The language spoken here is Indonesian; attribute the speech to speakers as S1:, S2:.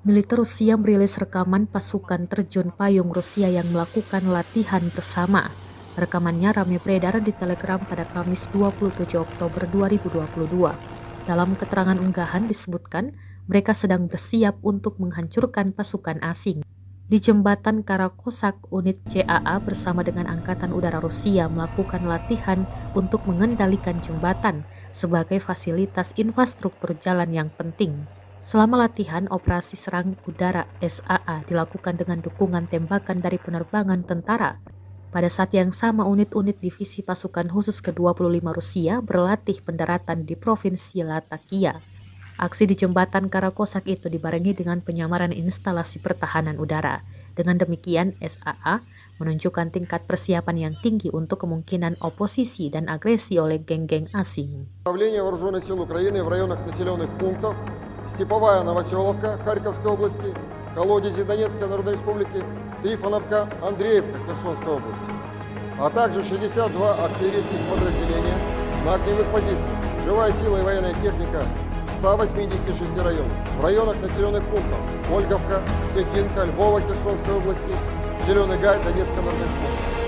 S1: Militer Rusia merilis rekaman pasukan terjun payung Rusia yang melakukan latihan bersama. Rekamannya ramai beredar di Telegram pada Kamis 27 Oktober 2022. Dalam keterangan unggahan disebutkan, mereka sedang bersiap untuk menghancurkan pasukan asing. Di jembatan Karakosak, unit CAA bersama dengan Angkatan Udara Rusia melakukan latihan untuk mengendalikan jembatan sebagai fasilitas infrastruktur jalan yang penting. Selama latihan, operasi serang udara SAA dilakukan dengan dukungan tembakan dari penerbangan tentara. Pada saat yang sama, unit-unit divisi pasukan khusus ke-25 Rusia berlatih pendaratan di Provinsi Latakia. Aksi di jembatan Karakosak itu dibarengi dengan penyamaran instalasi pertahanan udara. Dengan demikian, SAA menunjukkan tingkat persiapan yang tinggi untuk kemungkinan oposisi dan agresi oleh geng-geng asing.
S2: Вооруженных сил Украины в районах населенных пунктов Степовая Новоселовка Харьковской области, Колодези Донецкой Народной Республики, Трифоновка, Андреевка Херсонской области, а также 62 артиллерийских подразделения на огневых позициях, живая сила и военная техника в 186 районах. В районах населенных пунктов Ольговка, Текинка, Львова Херсонской области, Зеленый Гай Донецкой Народной Республики.